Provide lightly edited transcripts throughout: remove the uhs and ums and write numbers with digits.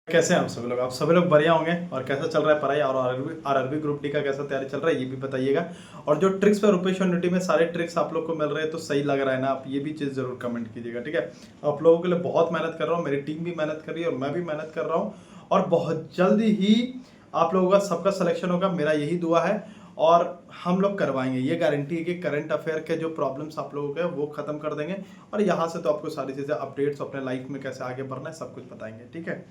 कैसे हैं आप सभी लोग बढ़िया होंगे। और कैसा चल रहा है पढ़ाई और आरआरबी ग्रुप डी का कैसा तैयारी चल रहा है ये भी बताइएगा। और जो ट्रिक्स पे रुपेश यूनिटी में सारे ट्रिक्स आप लोग को मिल रहे हैं तो सही लग रहा है ना, आप ये भी चीज़ जरूर कमेंट कीजिएगा। ठीक है, आप लोगों के लिए बहुत मेहनत कर रहा हूँ, मेरी टीम भी मेहनत कर रही है और मैं भी मेहनत कर रहा हूँ। और बहुत जल्दी ही आप लोगों का सबका सिलेक्शन होगा, मेरा यही दुआ है। और हम लोग करवाएंगे, ये गारंटी है कि करंट अफेयर के जो प्रॉब्लम्स आप लोगों के वो खत्म कर देंगे। और यहाँ से तो आपको सारी चीज़ें अपडेट्स अपने लाइफ में कैसे आगे बढ़ना है सब कुछ बताएंगे। ठीक है,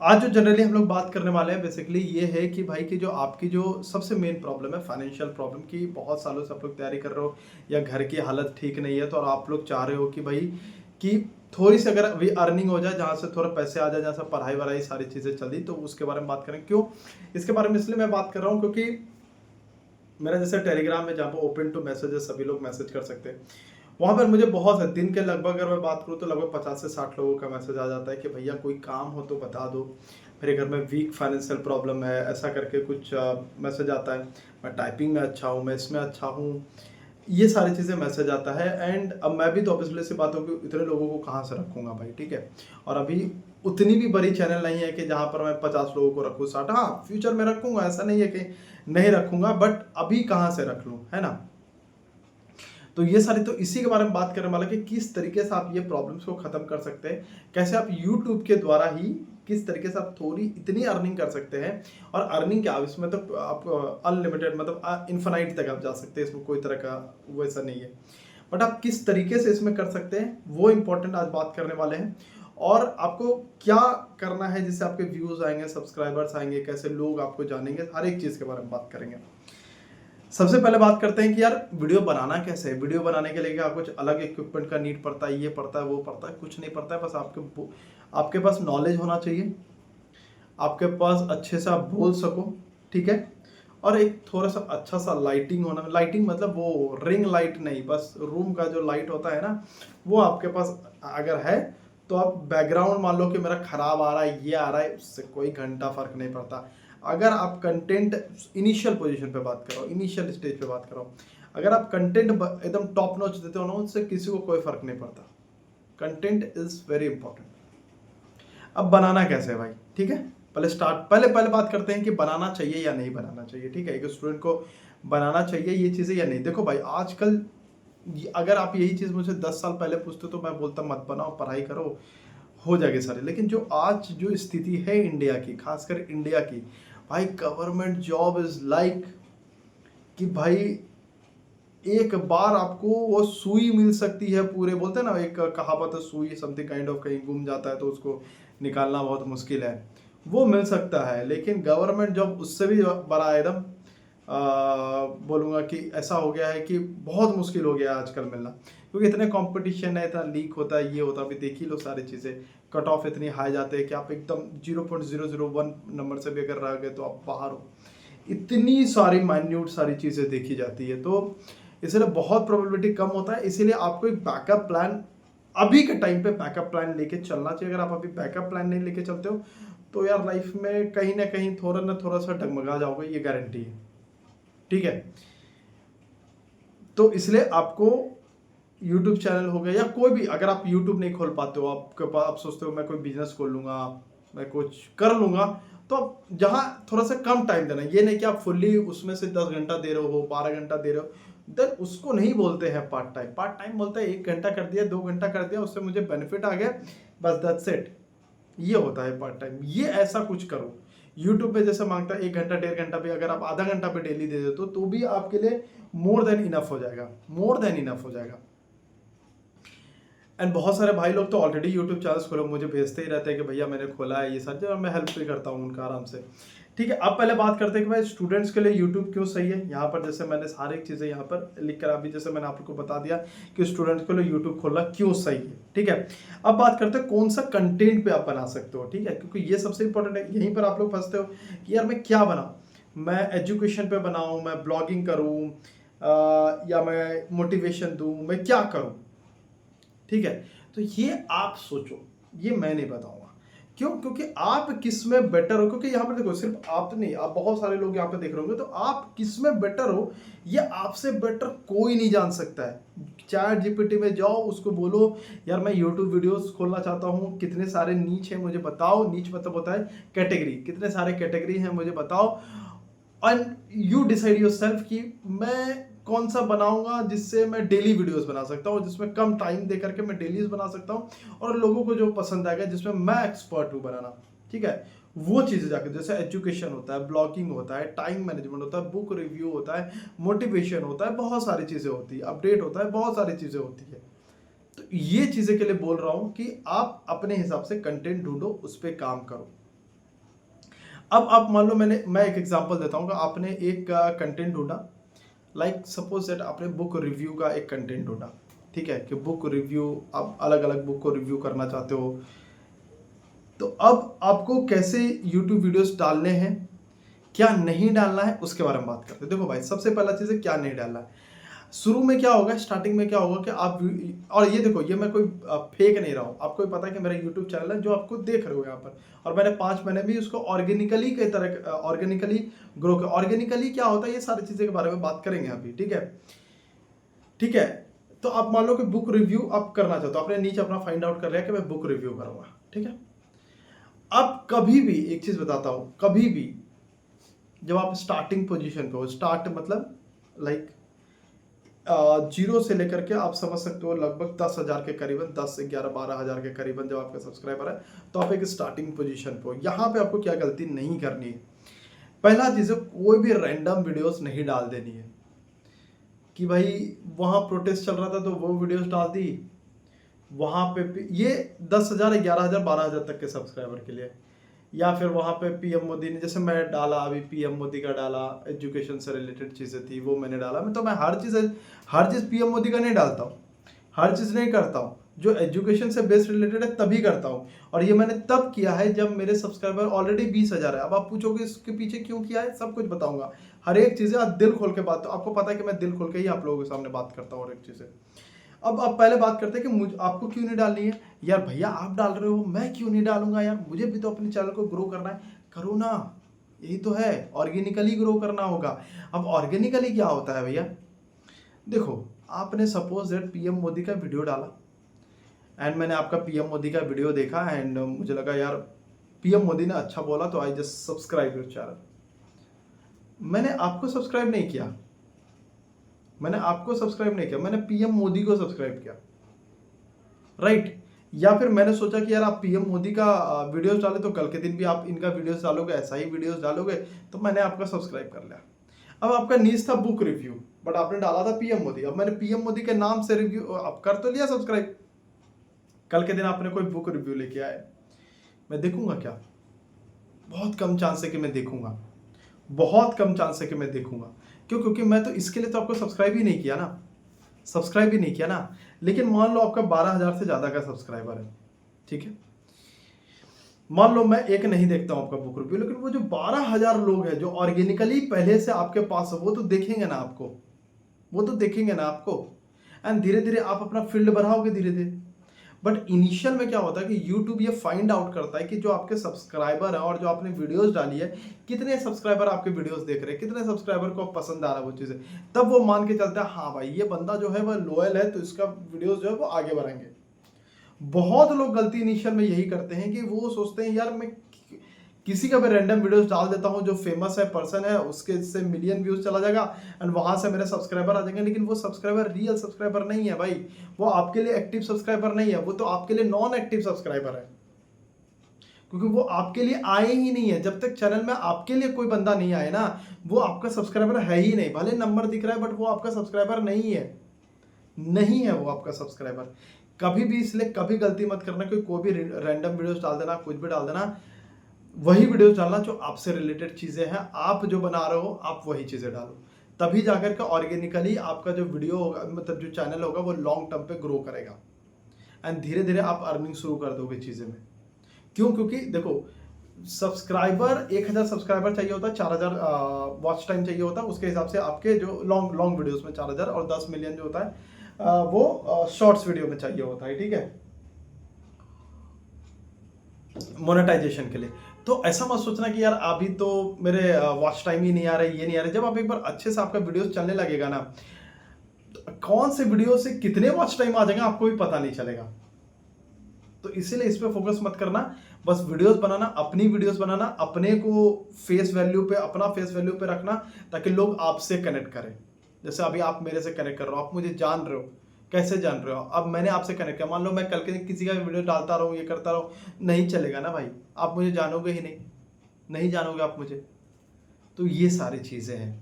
आज जो जनरली हम लोग बात करने वाले हैं बेसिकली ये है कि भाई की जो आपकी जो सबसे मेन प्रॉब्लम है फाइनेंशियल प्रॉब्लम की, बहुत सालों से आप लोग तैयारी कर रहे हो या घर की हालत ठीक नहीं है तो और आप लोग चाह रहे हो कि भाई कि थोड़ी सी अगर अभी अर्निंग हो जाए, जहाँ से थोड़ा पैसे आ जाए, जहाँ से पढ़ाई वढ़ाई सारी चीज़ें चली, तो उसके बारे में बात करें। क्यों इसके बारे में इसलिए मैं बात कर रहा हूँ क्योंकि मेरा जैसे टेलीग्राम है जहाँ पर ओपन टू मैसेजेस सभी लोग मैसेज कर सकते हैं, वहाँ पर मुझे बहुत है दिन के लगभग अगर मैं बात करूँ तो लगभग 50 से 60 लोगों का मैसेज आ जाता है कि भैया कोई काम हो तो बता दो, मेरे घर में वीक फाइनेंशियल प्रॉब्लम है, ऐसा करके कुछ मैसेज आता है। मैं टाइपिंग में अच्छा हूँ, मैं इसमें अच्छा हूँ, ये सारी चीज़ें मैसेज आता है। एंड अब मैं भी तो ऑब्वियसली सी बात हो कि इतने लोगों को कहाँ से रखूँगा भाई। ठीक है, और अभी उतनी भी बड़ी चैनल नहीं है कि जहाँ पर मैं 50 लोगों को रखूँ, 60। हाँ, फ्यूचर में रखूँगा, ऐसा नहीं है कि नहीं रखूँगा, बट अभी कहाँ से रख लूँ, है ना। तो ये सारी तो इसी के बारे में बात करने वाला कि किस तरीके से आप ये प्रॉब्लम्स को खत्म कर सकते हैं, कैसे आप यूट्यूब के द्वारा ही किस तरीके से आप थोड़ी इतनी अर्निंग कर सकते हैं। और अर्निंग क्या, इसमें तो आप अनलिमिटेड मतलब इन्फिनाइट तक आप जा सकते हैं, इसमें कोई तरह का वैसा नहीं है। बट आप किस तरीके से इसमें कर सकते हैं वो इंपॉर्टेंट आज बात करने वाले हैं। और आपको क्या करना है जिससे आपके व्यूज आएंगे, सब्सक्राइबर्स आएंगे, कैसे लोग आपको जानेंगे, हर एक चीज़ के बारे में बात करेंगे। सबसे पहले बात करते हैं कि यार वीडियो बनाना कैसे है। वीडियो बनाने के लिए क्या कुछ अलग इक्विपमेंट का नीड पड़ता है, ये पड़ता है वो पड़ता है, कुछ नहीं पड़ता है। बस आपके पास नॉलेज होना चाहिए, आपके पास अच्छे से आप बोल सको। ठीक है, और एक थोड़ा सा अच्छा सा लाइटिंग होना। लाइटिंग मतलब वो रिंग लाइट नहीं, बस रूम का जो लाइट होता है ना, वो आपके पास अगर है तो आप बैकग्राउंड मान लो कि मेरा खराब आ रहा है, ये आ रहा है, उससे कोई घंटा फर्क नहीं पड़ता। अगर आप कंटेंट इनिशियल पोजीशन पे बात करो, इनिशियल स्टेज पे बात करो, अगर आप कंटेंट एकदम टॉप नॉच देते हो ना, उससे किसी को कोई फर्क नहीं पड़ता। Content is very important. अब बनाना कैसे है भाई, ठीक है, पहले बात करते हैं कि बनाना चाहिए या नहीं बनाना चाहिए। ठीक है, एक स्टूडेंट को बनाना चाहिए ये चीज़ें या नहीं। देखो भाई, आजकल अगर आप यही चीज़ मुझे 10 साल पहले पूछते तो मैं बोलता मत बनाओ, पढ़ाई करो, हो जाएगी सारी। लेकिन जो आज जो स्थिति है इंडिया की, खासकर इंडिया की, भाई गवर्नमेंट जॉब इज लाइक कि भाई एक बार आपको वो सुई मिल सकती है पूरे, बोलते हैं ना एक कहावत है, सुई समथिंग काइंड ऑफ कहीं गुम जाता है तो उसको निकालना बहुत मुश्किल है, वो मिल सकता है। लेकिन गवर्नमेंट जॉब उससे भी बड़ा एकदम बोलूँगा कि ऐसा हो गया है कि बहुत मुश्किल हो गया है आजकल मिलना, क्योंकि इतने कंपटीशन है, इतना लीक होता है, ये होता है। अभी देख ही लो सारी चीज़ें, कट ऑफ इतनी हाई जाते हैं कि आप एकदम 0.001 नंबर से भी अगर रह गए तो आप बाहर हो। इतनी सारी माइन्यूट सारी चीज़ें देखी जाती है, तो इसलिए बहुत प्रोबेबिलिटी कम होता है। इसीलिए आपको एक बैकअप प्लान अभी के टाइम पे बैकअप प्लान लेके चलना चाहिए। अगर आप अभी बैकअप प्लान नहीं लेके चलते हो तो यार लाइफ में कहीं ना कहीं थोड़ा ना थोड़ा सा डगमगा जाओगे, ये गारंटी है। ठीक है, तो इसलिए आपको यूट्यूब चैनल हो गया या कोई भी, अगर आप यूट्यूब नहीं खोल पाते हो, आपके पास आप सोचते हो मैं कोई बिजनेस खोल लूँगा, मैं कुछ कर लूँगा, तो आप जहाँ थोड़ा सा कम टाइम देना, ये नहीं कि आप फुल्ली उसमें से 10 घंटा दे रहे हो, 12 घंटा दे रहे हो, देन उसको नहीं बोलते हैं पार्ट टाइम। पार्ट टाइम बोलते हैं 1 घंटा कर दिया, 2 घंटा कर दिया, उससे मुझे बेनिफिट आ गया, बस दैट्स इट। ये होता है पार्ट टाइम। ये ऐसा कुछ करो। यूट्यूब पे जैसे मांगता है 1 घंटा 1.5 घंटा भी, अगर आप आधा घंटा पे डेली दे देते हो तो भी आपके लिए मोर देन इनफ हो जाएगा, मोर देन इनफ हो जाएगा। एंड बहुत सारे भाई लोग तो ऑलरेडी यूट्यूब चैनल्स खोले, मुझे भेजते ही रहते हैं कि भैया मैंने खोला है, ये सारी, और मैं हेल्प भी करता हूँ उनका आराम से। ठीक है, अब पहले बात करते हैं कि भाई स्टूडेंट्स के लिए यूट्यूब क्यों सही है। यहाँ पर जैसे मैंने सारी चीज़ें यहाँ पर लिख कर अभी जैसे मैंने आप लोग को बता दिया कि स्टूडेंट्स के लिए यूट्यूब खोलना क्यों सही है। ठीक है, अब बात करते हैं कौन सा कंटेंट पे आप बना सकते हो। ठीक है, क्योंकि ये सबसे इंपॉर्टेंट है। यहीं पर आप लोग फंसते हो कि यार मैं क्या बनाऊँ, मैं एजुकेशन पे बनाऊँ, मैं ब्लॉगिंग करूँ, या मैं मोटिवेशन दूँ, मैं क्या करूँ। ठीक है, तो ये आप सोचो, ये मैं नहीं बताऊंगा, क्यों? क्योंकि आप किस में बेटर हो, क्योंकि यहाँ पर देखो सिर्फ आप नहीं, आप बहुत सारे लोग यहाँ पे देख रहे होंगे, तो आप किस में बेटर हो ये आपसे बेटर कोई नहीं जान सकता है। चैट जीपीटी में जाओ, उसको बोलो यार मैं यूट्यूब वीडियोस खोलना चाहता हूँ, कितने सारे नीच है मुझे बताओ। नीच मतलब होता है कैटेगरी, कितने सारे कैटेगरी हैं मुझे बताओ, and you decide your self कि मैं कौन सा बनाऊंगा जिससे मैं डेली वीडियोस बना सकता हूँ, जिसमें कम टाइम दे करके मैं डेली बना सकता हूँ और लोगों को जो पसंद आएगा, जिसमें मैं एक्सपर्ट हूँ बनाना। ठीक है, वो चीज़ें जाकर, जैसे एजुकेशन होता है, ब्लॉगिंग होता है, टाइम मैनेजमेंट होता है, बुक रिव्यू होता है, मोटिवेशन होता है, बहुत सारी चीज़ें होती है, अपडेट होता है, बहुत सारी चीज़ें होती है। तो ये चीज़ें के लिए बोल रहा हूँ कि आप अपने हिसाब से कंटेंट ढूंढो, उस पर काम करो। अब आप मान लो मैं एक एग्जांपल देता हूँ कि आपने एक कंटेंट ढूंढा, लाइक सपोज दैट आपने बुक रिव्यू का एक कंटेंट ढूंढा। ठीक है, कि बुक रिव्यू, आप अलग अलग बुक को रिव्यू करना चाहते हो, तो अब आपको कैसे यूट्यूब वीडियोस डालने हैं, क्या नहीं डालना है, उसके बारे में बात करते हैं। देखो भाई, सबसे पहला चीज़ है क्या नहीं डालना है। शुरू में क्या होगा, स्टार्टिंग में क्या होगा कि आप, और ये देखो, ये मैं कोई फेक नहीं रहा हूँ, आपको भी पता है कि मेरा यूट्यूब चैनल है जो आपको देख रहे हो यहाँ पर, और मैंने 5 महीने भी उसको ऑर्गेनिकली के तरह ऑर्गेनिकली ग्रो किया। ऑर्गेनिकली क्या होता है, ये सारी चीज़ें के बारे में बात करेंगे अभी। ठीक है, ठीक है। तो आप मान लो कि बुक रिव्यू आप करना चाहते हो, आपने नीचे अपना फाइंड आउट कर लिया कि मैं बुक रिव्यू करूँगा। ठीक है, अब कभी भी एक चीज़ बताता हूँ, कभी भी जब आप स्टार्टिंग पोजीशन पे हो, स्टार्ट मतलब लाइक जीरो से लेकर के आप समझ सकते हो लगभग 10,000 के करीबन, 10 से 11 12,000 के करीबन जब आपका सब्सक्राइबर है, तो आप एक स्टार्टिंग पोजीशन पे हो। यहाँ पे आपको क्या गलती नहीं करनी है, पहला चीज़ है कोई भी रैंडम वीडियोस नहीं डाल देनी है कि भाई वहाँ प्रोटेस्ट चल रहा था तो वो वीडियोस डाल दी, वहाँ पे ये 10,000 11,000 12,000 तक के सब्सक्राइबर के लिए, या फिर वहाँ पे पीएम मोदी ने, जैसे मैं डाला अभी पीएम मोदी का डाला, एजुकेशन से रिलेटेड चीज़ें थी वो मैंने डाला। मैं हर चीज़ पीएम मोदी का नहीं डालता हूँ, हर चीज़ नहीं करता हूँ, जो एजुकेशन से बेस्ड रिलेटेड है तभी करता हूँ। और ये मैंने तब किया है जब मेरे सब्सक्राइबर ऑलरेडी 20,000 है। अब आप पूछोगे इसके पीछे क्यों किया है, सब कुछ बताऊंगा, हर एक चीज़ें आप दिल खोल के बात, आपको पता है कि मैं दिल खोल के ही आप लोगों के सामने बात करता हूँ हर एक चीज़ें। अब पहले बात करते हैं कि मुझे आपको क्यों नहीं डालनी है। यार भैया आप डाल रहे हो, मैं क्यों नहीं डालूंगा, यार मुझे भी तो अपने चैनल को ग्रो करना है, करो ना, यही तो है, ऑर्गेनिकली ग्रो करना होगा। अब ऑर्गेनिकली क्या होता है भैया, देखो आपने सपोज दैट पीएम मोदी का वीडियो डाला, एंड मैंने आपका पीएम मोदी का वीडियो देखा, एंड मुझे लगा यार पीएम मोदी ने अच्छा बोला, तो I just subscribe your channel. मैंने आपको सब्सक्राइब नहीं किया, मैंने आपको सब्सक्राइब नहीं किया, मैंने पीएम मोदी को सब्सक्राइब किया, राइट। या फिर मैंने सोचा कि यार आप पीएम मोदी का वीडियोस डाले तो कल के दिन भी आप इनका वीडियोस डालोगे, ऐसा ही वीडियोस डालोगे, तो मैंने आपका सब्सक्राइब कर लिया। अब आपका नीच था बुक रिव्यू, बट आपने डाला था पीएम मोदी, अब मैंने पीएम मोदी के नाम से रिव्यू आप कर तो लिया सब्सक्राइब, कल के दिन आपने कोई बुक रिव्यू लेके आए, मैं देखूंगा क्या, बहुत कम चांस है कि मैं देखूंगा, बहुत कम चांस है कि मैं देखूंगा। क्यों? क्योंकि मैं तो इसके लिए तो आपको सब्सक्राइब ही नहीं किया ना, सब्सक्राइब ही नहीं किया ना। लेकिन मान लो आपका 12,000 से ज़्यादा का सब्सक्राइबर है, ठीक है, मान लो मैं एक नहीं देखता हूं आपका बुक रिव्यू, लेकिन वो जो 12,000 लोग हैं जो ऑर्गेनिकली पहले से आपके पास है, वो तो देखेंगे ना आपको, वो तो देखेंगे ना आपको, एंड धीरे धीरे आप अपना फील्ड बढ़ाओगे धीरे धीरे। बट इनिशियल में क्या होता है कि YouTube ये फाइंड आउट करता है कि जो आपके सब्सक्राइबर है और जो आपने वीडियोस डाली है, कितने सब्सक्राइबर आपके वीडियोस देख रहे हैं, कितने सब्सक्राइबर को पसंद आ रहा है वो चीज़ें, तब वो मान के चलता है हाँ भाई ये बंदा जो है वह लॉयल है, तो इसका वीडियोस जो है वो आगे बढ़ेंगे। बहुत लोग गलती इनिशियल में यही करते हैं कि वो सोचते हैं यार मैं किसी का भी रैंडम वीडियोस डाल देता हूं जो फेमस है, पर्सन है, उसके से मिलियन व्यूज चला जाएगा एंड वहां से मेरे सब्सक्राइबर आ जाएंगे, लेकिन वो सब्सक्राइबर रियल सब्सक्राइबर नहीं है भाई, वो आपके लिए एक्टिव सब्सक्राइबर नहीं है, वो तो आपके लिए नॉन एक्टिव सब्सक्राइबर है, क्योंकि वो आपके लिए आए ही नहीं है। जब तक चैनल में आपके लिए कोई बंदा नहीं आए ना, वो आपका सब्सक्राइबर है ही नहीं, भले नंबर दिख रहा है बट वो आपका सब्सक्राइबर नहीं है, नहीं है वो आपका सब्सक्राइबर। कभी भी इसलिए कभी गलती मत करना कि कोई भी रैंडम वीडियोस डाल देना, कुछ भी डाल देना, वही वीडियोस डालना जो आपसे रिलेटेड चीज़ें हैं, आप जो बना रहे हो आप वही चीज़ें डालो, तभी जाकर के ऑर्गेनिकली आपका जो वीडियो होगा, मतलब जो चैनल होगा वो लॉन्ग टर्म पे ग्रो करेगा, एंड धीरे धीरे आप अर्निंग शुरू कर दोगे चीज़ें में। क्यों? क्योंकि देखो सब्सक्राइबर 1,000 सब्सक्राइबर चाहिए होता है, 4,000 वॉच टाइम चाहिए होता है, उसके हिसाब से आपके जो लॉन्ग लॉन्ग वीडियोस में 4,000 और 10 मिलियन जो होता है वो शॉर्ट्स वीडियो में चाहिए होता है, ठीक है। मोनेटाइजेशन के लिए। तो ऐसा मत सोचना कि यार अभी तो मेरे वॉच टाइम ही नहीं आ रहे, ये नहीं आ रहे। जब आप एक बार अच्छे से आपका वीडियोस चलने लगेगा ना, तो कौन से वीडियो से कितने वॉच टाइम आ जाएगा आपको भी पता नहीं चलेगा। तो इसीलिए इस पे फोकस मत करना, बस वीडियोस बनाना, अपनी वीडियोस बनाना, अपने को फेस वैल्यू पे, अपना फेस वैल्यू पे रखना, ताकि लोग आपसे कनेक्ट करें। जैसे अभी आप मेरे से कनेक्ट कर रहे हो, आप मुझे जान रहे हो, कैसे जान रहे हो, अब मैंने आपसे कनेक्ट किया, मान लो मैं कल के दिन किसी का वीडियो डालता रहूँ, ये करता रहूँ, नहीं चलेगा ना भाई, आप मुझे जानोगे ही नहीं, नहीं जानोगे आप मुझे। तो ये सारी चीज़ें हैं,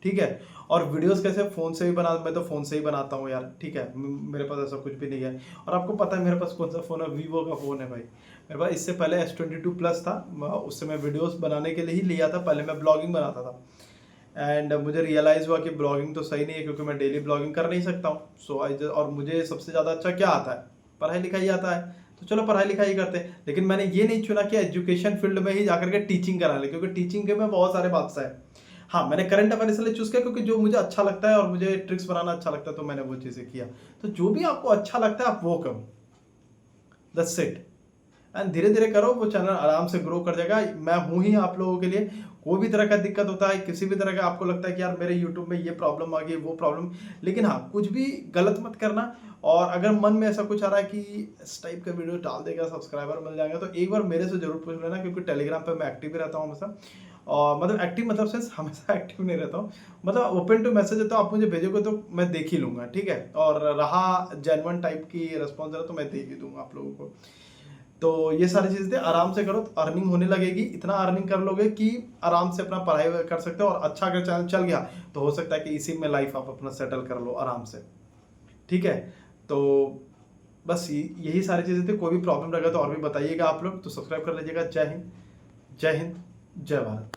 ठीक है। और वीडियोस कैसे फ़ोन से भी बना, मैं तो फ़ोन से ही बनाता हूँ यार, ठीक है। मेरे पास ऐसा कुछ भी नहीं है। और आपको पता है मेरे पास कौन सा फ़ोन है, वीवो का फ़ोन है भाई मेरे पास। इससे पहले S22 प्लस था, उससे मैं वीडियोस बनाने के लिए ही लिया था, पहले मैं ब्लॉगिंग बनाता था। एंड मुझे रियलाइज़ हुआ कि ब्लॉगिंग तो सही नहीं है, क्योंकि मैं डेली ब्लॉगिंग कर नहीं सकता हूँ। और मुझे सबसे ज़्यादा अच्छा क्या आता है, पढ़ाई लिखाई आता है, तो चलो पढ़ाई लिखाई करते हैं। लेकिन मैंने ये नहीं चुना कि एजुकेशन फील्ड में ही जाकर के टीचिंग करा ले, क्योंकि टीचिंग के में बहुत सारे बादशाह है। हाँ, मैंने करंट अफेयर इसलिए चूज़ किया क्योंकि जो मुझे अच्छा लगता है और मुझे ट्रिक्स बनाना अच्छा लगता है, तो मैंने वो चीज़ें किया। तो जो भी आपको अच्छा लगता है आप वो करो, दैट्स इट। एंड धीरे धीरे करो, वो चैनल आराम से ग्रो कर जाएगा। मैं हूँ ही आप लोगों के लिए। कोई भी तरह का दिक्कत होता है, किसी भी तरह का आपको लगता है कि यार मेरे यूट्यूब में ये प्रॉब्लम आ गई, वो प्रॉब्लम, लेकिन हाँ, कुछ भी गलत मत करना। और अगर मन में ऐसा कुछ आ रहा है कि इस टाइप का वीडियो डाल देगा, सब्सक्राइबर मिल जाएगा, तो एक बार मेरे से जरूर पूछ लेना, क्योंकि टेलीग्राम पे मैं एक्टिव ही रहता हूँ हमेशा। और मतलब एक्टिव मतलब सेंस हमेशा एक्टिव नहीं रहता हूँ, मतलब ओपन टू मैसेज है, तो आप मुझे भेजोगे तो मैं देख ही लूँगा, ठीक है। और रहा जेन्युइन टाइप की रिस्पॉन्स है तो मैं दे भी दूंगा आप लोगों को। तो ये सारी चीज़ें आराम से करो, तो अर्निंग होने लगेगी। इतना अर्निंग कर लोगे कि आराम से अपना पढ़ाई कर सकते हो। और अच्छा अगर चैनल चल गया तो हो सकता है कि इसी में लाइफ आप अपना सेटल कर लो आराम से, ठीक है। तो बस यही सारी चीज़ें थी। कोई भी प्रॉब्लम रहेगा तो और भी बताइएगा आप लोग। तो सब्सक्राइब कर लीजिएगा। जय हिंद, जय हिंद, जय भारत।